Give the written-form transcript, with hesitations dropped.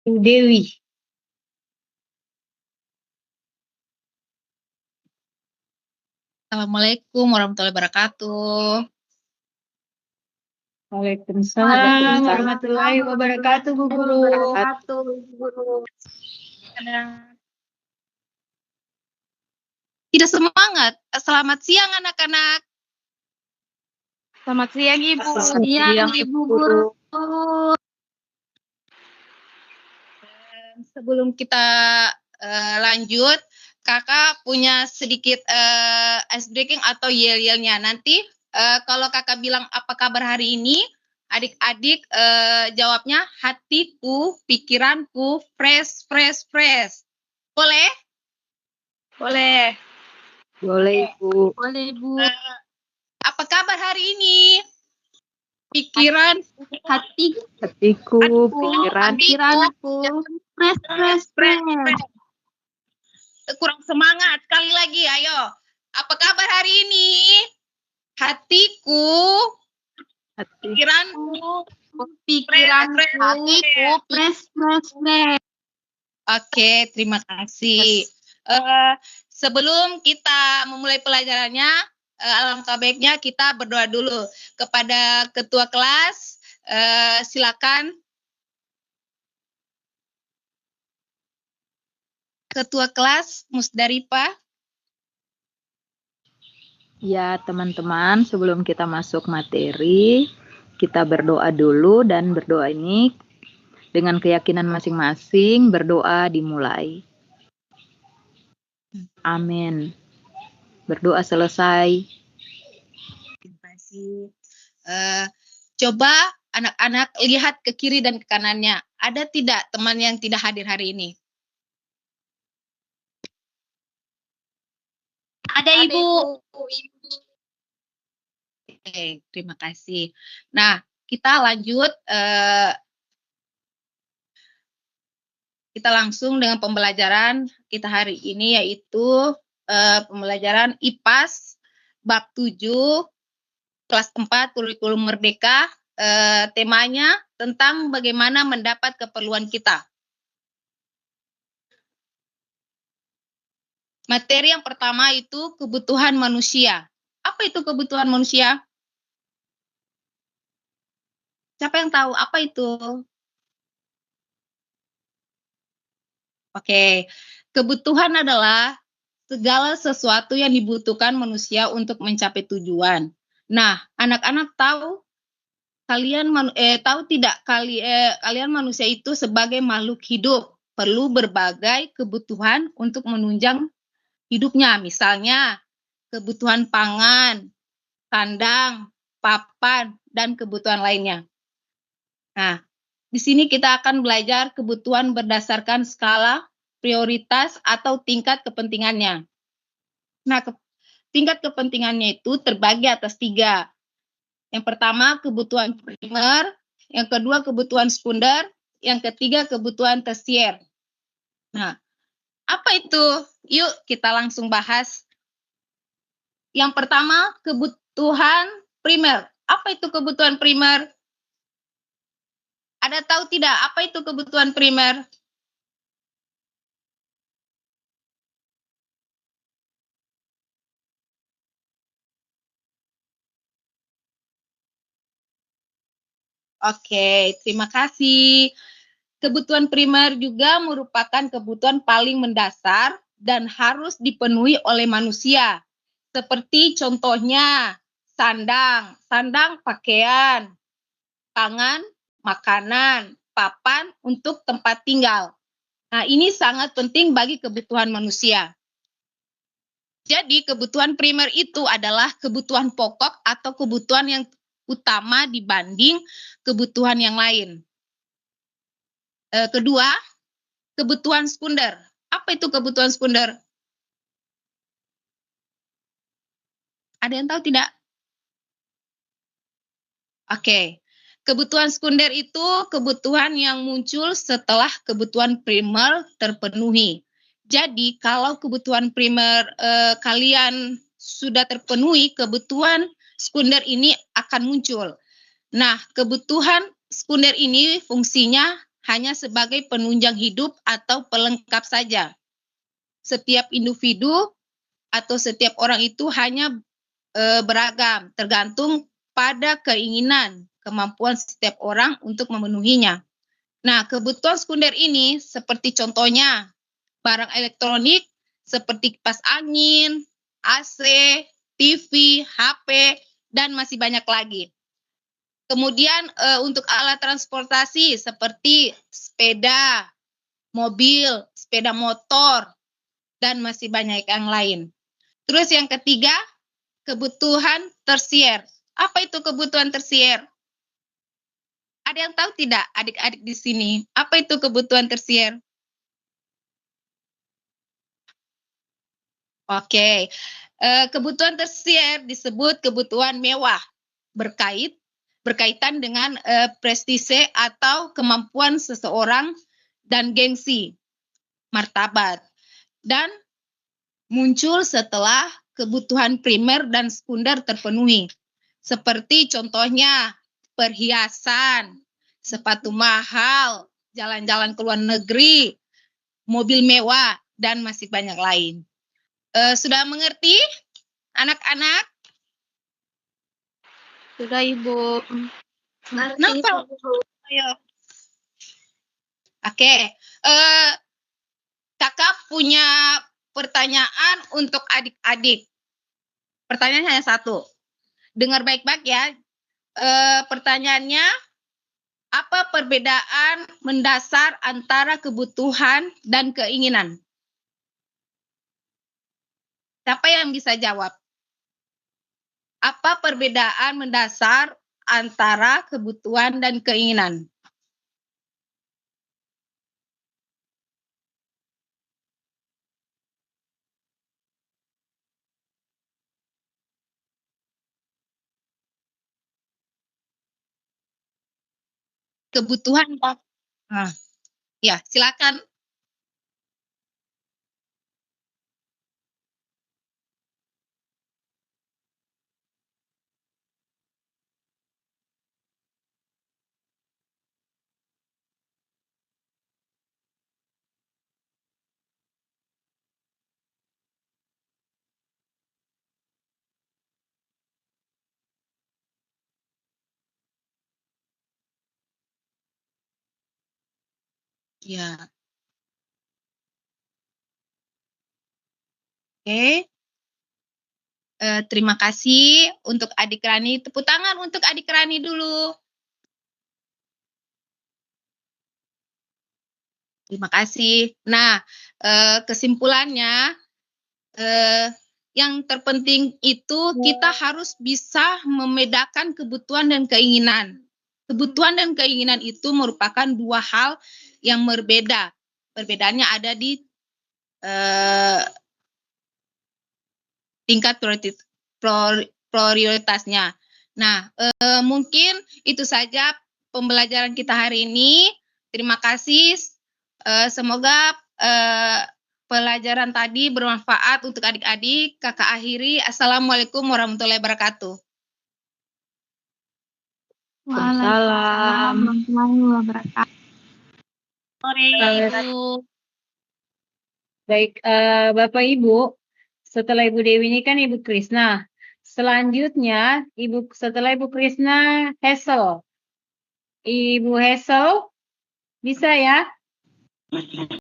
Dewi. Assalamualaikum warahmatullahi wabarakatuh. Waalaikumsalam warahmatullahi wabarakatuh, Bu Guru. Tidak semangat. Selamat siang anak-anak. Selamat siang Ibu. Selamat siang, Ibu Guru. Sebelum kita lanjut, kakak punya sedikit ice breaking atau yel-yelnya. Nanti kalau kakak bilang apa kabar hari ini, adik-adik jawabnya hatiku, pikiranku, fresh, fresh, fresh. Boleh? Boleh. Boleh, Bu. Boleh Bu. Apa kabar hari ini? Pikiran, Hatiku, Pikiranku. fresh, fresh, fresh. kurang semangat. Sekali lagi, ayo. Apa kabar hari ini? Hatiku, pikiranku, Hatiku, fresh, fresh, fresh. Oke, terima kasih. Sebelum kita memulai pelajarannya, alangkah baiknya kita berdoa dulu kepada ketua kelas. Silakan. Ketua kelas Musdaripa. Ya, teman-teman, sebelum kita masuk materi, kita berdoa dulu, dan berdoa ini dengan keyakinan masing-masing, berdoa dimulai. Amin. Berdoa selesai. Terima kasih. Coba anak-anak lihat ke kiri dan ke kanannya. Ada tidak teman yang tidak hadir hari ini? Ada Ibu. Oke, terima kasih. Nah, kita lanjut. Kita langsung dengan pembelajaran kita hari ini, yaitu pembelajaran IPAS bab 7 kelas 4 kurikulum merdeka. Temanya tentang bagaimana mendapat keperluan kita. Materi yang pertama itu kebutuhan manusia. Apa itu kebutuhan manusia? Siapa yang tahu apa itu? Oke, kebutuhan adalah segala sesuatu yang dibutuhkan manusia untuk mencapai tujuan. Nah, anak-anak tahu tahu tidak kalian manusia itu sebagai makhluk hidup perlu berbagai kebutuhan untuk menunjang hidupnya. Misalnya kebutuhan pangan, kandang, papan, dan kebutuhan lainnya. Nah, di sini kita akan belajar kebutuhan berdasarkan skala prioritas atau tingkat kepentingannya. Nah, tingkat kepentingannya itu terbagi atas 3. Yang pertama kebutuhan primer, yang kedua kebutuhan sekunder, yang ketiga kebutuhan tersier. Nah, apa itu? Yuk kita langsung bahas. Yang pertama kebutuhan primer. Apa itu kebutuhan primer? Ada tahu tidak apa itu kebutuhan primer? Oke, terima kasih. Kebutuhan primer juga merupakan kebutuhan paling mendasar dan harus dipenuhi oleh manusia. Seperti contohnya sandang pakaian, pangan, makanan, papan untuk tempat tinggal. Nah, ini sangat penting bagi kebutuhan manusia. Jadi, kebutuhan primer itu adalah kebutuhan pokok atau kebutuhan yang utama dibanding kebutuhan yang lain. Kedua, kebutuhan sekunder. Apa itu kebutuhan sekunder? Ada yang tahu tidak? Oke. Kebutuhan sekunder itu kebutuhan yang muncul setelah kebutuhan primer terpenuhi. Jadi, kalau kebutuhan primer kalian sudah terpenuhi, kebutuhan sekunder ini akan muncul. Nah, kebutuhan sekunder ini fungsinya hanya sebagai penunjang hidup atau pelengkap saja. Setiap individu atau setiap orang itu hanya beragam, tergantung pada keinginan, kemampuan setiap orang untuk memenuhinya. Nah, kebutuhan sekunder ini seperti contohnya barang elektronik seperti kipas angin, AC, TV, HP, dan masih banyak lagi. Kemudian untuk alat transportasi seperti sepeda, mobil, sepeda motor, dan masih banyak yang lain. Terus yang ketiga, kebutuhan tersier. Apa itu kebutuhan tersier? Ada yang tahu tidak adik-adik di sini? Apa itu kebutuhan tersier? Oke. Kebutuhan tersier disebut kebutuhan mewah berkaitan dengan prestise atau kemampuan seseorang dan gengsi, martabat, dan muncul setelah kebutuhan primer dan sekunder terpenuhi. Seperti contohnya perhiasan, sepatu mahal, jalan-jalan ke luar negeri, mobil mewah, dan masih banyak lain. Sudah mengerti, anak-anak? Sudah, Ibu. Kenapa? Ayo. Oke. Kakak punya pertanyaan untuk adik-adik. Pertanyaannya hanya satu. Dengar baik-baik ya. Pertanyaannya, apa perbedaan mendasar antara kebutuhan dan keinginan? Siapa yang bisa jawab? Apa perbedaan mendasar antara kebutuhan dan keinginan? Kebutuhan. Nah, ya, silakan. Ya. Oke. Terima kasih untuk adik Rani. Tepuk tangan untuk adik Rani dulu. Terima kasih. Nah, kesimpulannya, yang terpenting itu kita harus bisa membedakan kebutuhan dan keinginan. Kebutuhan dan keinginan itu merupakan dua hal yang berbeda. Perbedaannya ada di tingkat prioritasnya. Nah, mungkin itu saja pembelajaran kita hari ini. Terima kasih. Semoga pelajaran tadi bermanfaat untuk adik-adik. Kakak akhiri. Assalamualaikum warahmatullahi wabarakatuh. Waalaikumsalam warahmatullahi wabarakatuh. Sore, Ibu. Baik, Bapak Ibu, setelah Ibu Dewi ini kan Ibu Krisna. Selanjutnya, setelah Ibu Krisna, Hazel. Ibu Hazel, bisa ya?